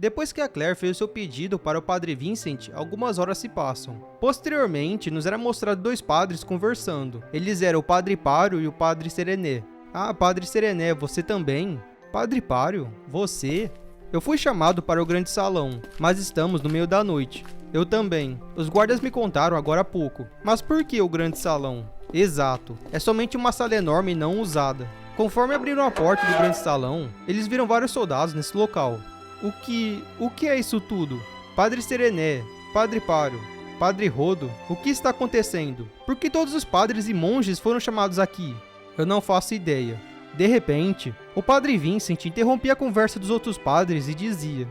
Depois que a Claire fez o seu pedido para o Padre Vincent, algumas horas se passam. Posteriormente, nos era mostrado dois padres conversando. Eles eram o Padre Pário e o Padre Serené. Ah, Padre Serené, você também? Padre Pário? Você? Eu fui chamado para o grande salão, mas estamos no meio da noite. Eu também. Os guardas me contaram agora há pouco. Mas por que o grande salão? Exato. É somente uma sala enorme e não usada. Conforme abriram a porta do grande salão, eles viram vários soldados nesse local. O que é isso tudo? Padre Serené, Padre Pário, Padre Rodo, o que está acontecendo? Por que todos os padres e monges foram chamados aqui? Eu não faço ideia. De repente, o Padre Vincent interrompia a conversa dos outros padres e dizia: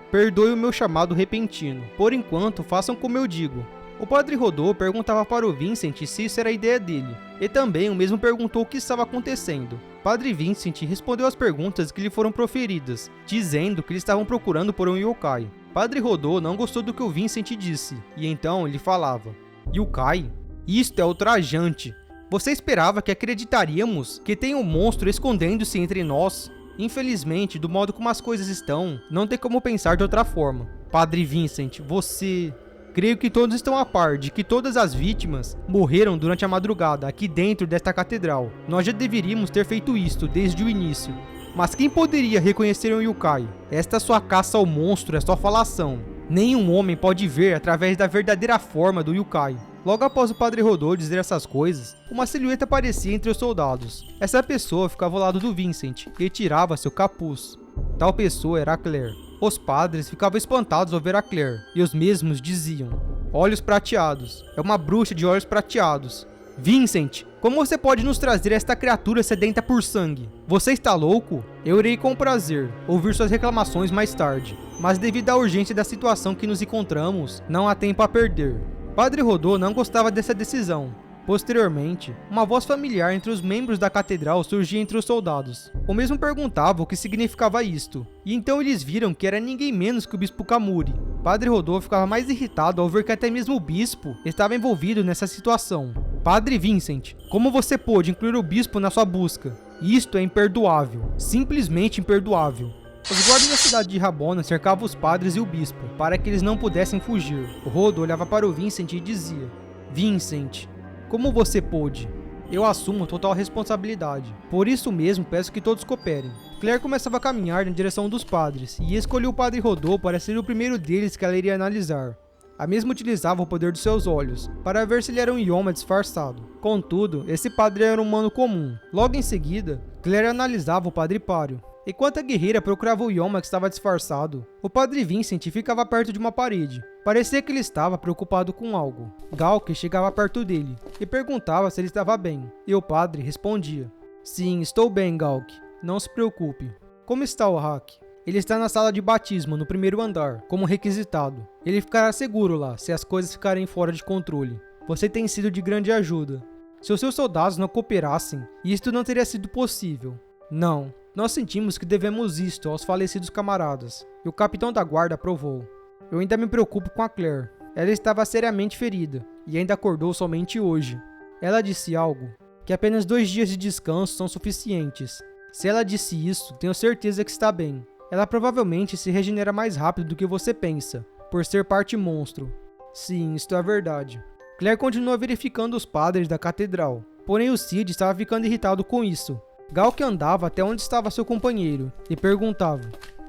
perdoe o meu chamado repentino. Por enquanto, façam como eu digo. O Padre Rodô perguntava para o Vincent se isso era a ideia dele, e também o mesmo perguntou o que estava acontecendo. Padre Vincent respondeu às perguntas que lhe foram proferidas, dizendo que eles estavam procurando por um yokai. Padre Rodô não gostou do que o Vincent disse, e então ele falava: yokai? Isto é ultrajante. Você esperava que acreditaríamos que tem um monstro escondendo-se entre nós? Infelizmente, do modo como as coisas estão, não tem como pensar de outra forma. Padre Vincent, você... Creio que todos estão a par de que todas as vítimas morreram durante a madrugada aqui dentro desta catedral. Nós já deveríamos ter feito isto desde o início. Mas quem poderia reconhecer um yokai? Esta sua caça ao monstro é só falação. Nenhum homem pode ver através da verdadeira forma do yokai. Logo após o Padre Rodô dizer essas coisas, uma silhueta aparecia entre os soldados. Essa pessoa ficava ao lado do Vincent e tirava seu capuz. Tal pessoa era a Claire. Os padres ficavam espantados ao ver a Claire, e os mesmos diziam: olhos prateados, é uma bruxa de olhos prateados. Vincent, como você pode nos trazer esta criatura sedenta por sangue? Você está louco? Eu irei com prazer ouvir suas reclamações mais tarde, mas devido à urgência da situação que nos encontramos, não há tempo a perder. Padre Rodô não gostava dessa decisão. Posteriormente, uma voz familiar entre os membros da catedral surgia entre os soldados. O mesmo perguntava o que significava isto, e então eles viram que era ninguém menos que o Bispo Kamuri. Padre Rodô ficava mais irritado ao ver que até mesmo o bispo estava envolvido nessa situação. Padre Vincent, como você pôde incluir o bispo na sua busca? Isto é imperdoável, simplesmente imperdoável. Os guardas da cidade de Rabona cercavam os padres e o bispo, para que eles não pudessem fugir. O Rodô olhava para o Vincent e dizia: Vincent, como você pôde? Eu assumo total responsabilidade. Por isso mesmo, peço que todos cooperem. Claire começava a caminhar na direção dos padres, e escolheu o Padre Rodô para ser o primeiro deles que ela iria analisar. A mesma utilizava o poder dos seus olhos, para ver se ele era um Yoma disfarçado. Contudo, esse padre era um humano comum. Logo em seguida, Claire analisava o Padre Pário. Enquanto a guerreira procurava o Yoma que estava disfarçado, o Padre Vincent ficava perto de uma parede. Parecia que ele estava preocupado com algo. Galk chegava perto dele e perguntava se ele estava bem, e o padre respondia: sim, estou bem, Galk. Não se preocupe. Como está o Hack? Ele está na sala de batismo, no primeiro andar, como requisitado. Ele ficará seguro lá, se as coisas ficarem fora de controle. Você tem sido de grande ajuda. Se os seus soldados não cooperassem, isto não teria sido possível. Não. Nós sentimos que devemos isto aos falecidos camaradas, e o capitão da guarda aprovou. Eu ainda me preocupo com a Claire. Ela estava seriamente ferida, e ainda acordou somente hoje. Ela disse algo, que apenas 2 dias de descanso são suficientes. Se ela disse isso, tenho certeza que está bem. Ela provavelmente se regenera mais rápido do que você pensa, por ser parte monstro. Sim, isto é verdade. Claire continua verificando os padres da catedral, porém o Cid estava ficando irritado com isso. Galk andava até onde estava seu companheiro e perguntava: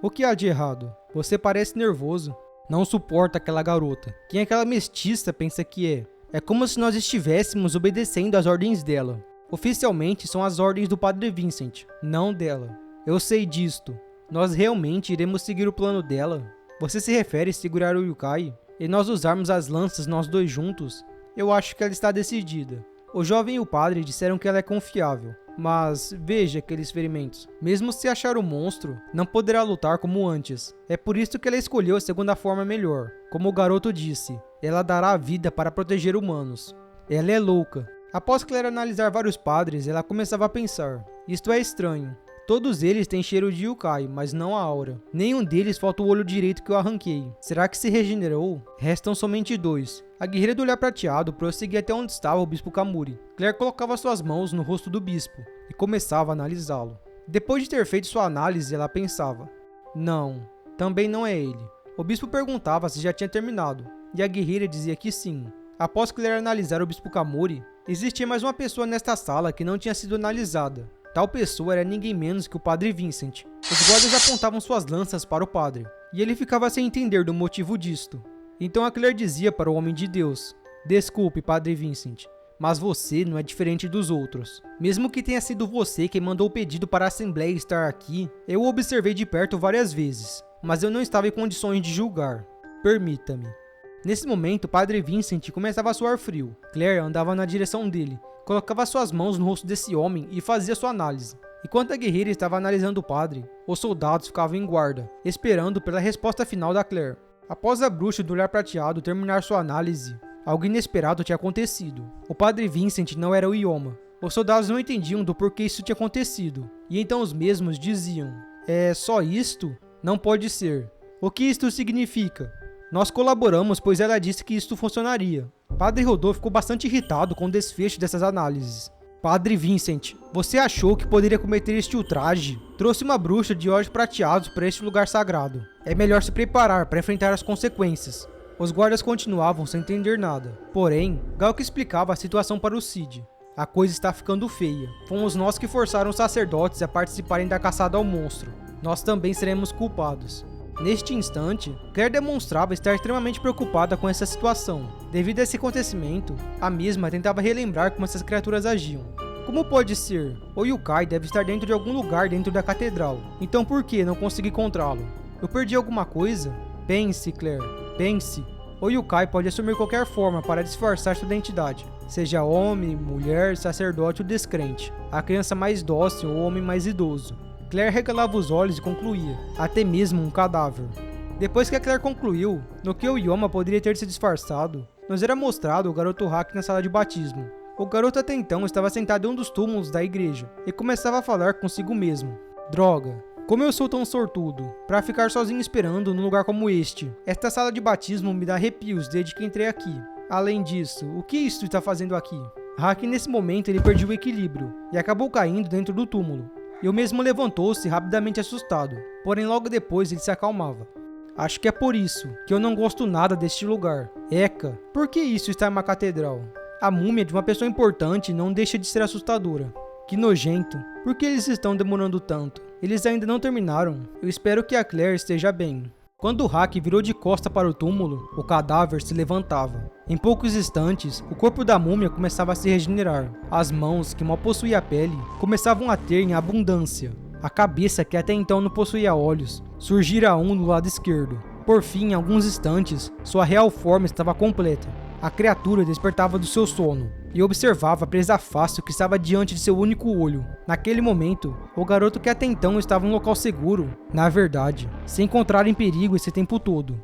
o que há de errado? Você parece nervoso. Não suporta aquela garota. Quem aquela mestiça pensa que é? É como se nós estivéssemos obedecendo às ordens dela. Oficialmente são as ordens do Padre Vincent, não dela. Eu sei disto. Nós realmente iremos seguir o plano dela? Você se refere a segurar o yokai? E nós usarmos as lanças nós dois juntos? Eu acho que ela está decidida. O jovem e o padre disseram que ela é confiável. Mas veja aqueles ferimentos. Mesmo se achar o monstro, não poderá lutar como antes. É por isso que ela escolheu a segunda forma melhor. Como o garoto disse, ela dará a vida para proteger humanos. Ela é louca. Após Claire analisar vários padres, ela começava a pensar: isto é estranho. Todos eles têm cheiro de yokai, mas não a aura. Nenhum deles falta o olho direito que eu arranquei. Será que se regenerou? Restam somente 2. A guerreira do olhar prateado prosseguia até onde estava o Bispo Kamuri. Claire colocava suas mãos no rosto do bispo e começava a analisá-lo. Depois de ter feito sua análise, ela pensava: não, Também não é ele. O bispo perguntava se já tinha terminado, e a guerreira dizia que sim. Após Claire analisar o bispo Kamori, existia mais uma pessoa nesta sala que não tinha sido analisada. Tal pessoa era ninguém menos que o Padre Vincent. Os guardas apontavam suas lanças para o padre, e ele ficava sem entender do motivo disto. Então a Claire dizia para o homem de Deus: "Desculpe, Padre Vincent, mas você não é diferente dos outros. Mesmo que tenha sido você quem mandou o pedido para a Assembleia estar aqui, eu o observei de perto várias vezes, mas eu não estava em condições de julgar. Permita-me." Nesse momento, Padre Vincent começava a suar frio. Claire andava na direção dele, colocava suas mãos no rosto desse homem e fazia sua análise. Enquanto a guerreira estava analisando o padre, os soldados ficavam em guarda, esperando pela resposta final da Claire. Após a bruxa do olhar prateado terminar sua análise, algo inesperado tinha acontecido. O Padre Vincent não era o Ioma. Os soldados não entendiam do porquê isso tinha acontecido, e então os mesmos diziam: "É só isto? Não pode ser. O que isto significa?" "Nós colaboramos, pois ela disse que isto funcionaria." Padre Rodolfo ficou bastante irritado com o desfecho dessas análises. "Padre Vincent, você achou que poderia cometer este ultraje? Trouxe uma bruxa de olhos prateados para este lugar sagrado. É melhor se preparar para enfrentar as consequências." Os guardas continuavam sem entender nada. Porém, Galk explicava a situação para o Cid. "A coisa está ficando feia. Fomos nós que forçaram os sacerdotes a participarem da caçada ao monstro. Nós também seremos culpados." Neste instante, Claire demonstrava estar extremamente preocupada com essa situação. Devido a esse acontecimento, a mesma tentava relembrar como essas criaturas agiam. "Como pode ser? O Yukai deve estar dentro de algum lugar dentro da catedral. Então por que não consegui encontrá-lo? Eu perdi alguma coisa?" "Pense, Claire, pense. O Yukai pode assumir qualquer forma para disfarçar sua identidade. Seja homem, mulher, sacerdote ou descrente. A criança mais dócil ou o homem mais idoso." Claire regalava os olhos e concluía: "Até mesmo um cadáver." Depois que a Claire concluiu no que o Ioma poderia ter se disfarçado, nos era mostrado o garoto Hack na sala de batismo. O garoto até então estava sentado em um dos túmulos da igreja e começava a falar consigo mesmo: "Droga, como eu sou tão sortudo, para ficar sozinho esperando num lugar como este. Esta sala de batismo me dá arrepios desde que entrei aqui. Além disso, o que isto está fazendo aqui?" Hack nesse momento ele perdeu o equilíbrio e acabou caindo dentro do túmulo. E o mesmo levantou-se rapidamente assustado, porém logo depois ele se acalmava. "Acho que é por isso que eu não gosto nada deste lugar. Eca, por que isso está em uma catedral? A múmia de uma pessoa importante não deixa de ser assustadora. Que nojento. Por que eles estão demorando tanto? Eles ainda não terminaram. Eu espero que a Claire esteja bem." Quando o Hack virou de costa para o túmulo, o cadáver se levantava. Em poucos instantes, o corpo da múmia começava a se regenerar. As mãos, que mal possuía pele, começavam a ter em abundância. A cabeça, que até então não possuía olhos, surgira um no lado esquerdo. Por fim, em alguns instantes, sua real forma estava completa. A criatura despertava do seu sono e observava a presa fácil que estava diante de seu único olho. Naquele momento, o garoto, que até então estava em um local seguro, na verdade, se encontrara em perigo esse tempo todo.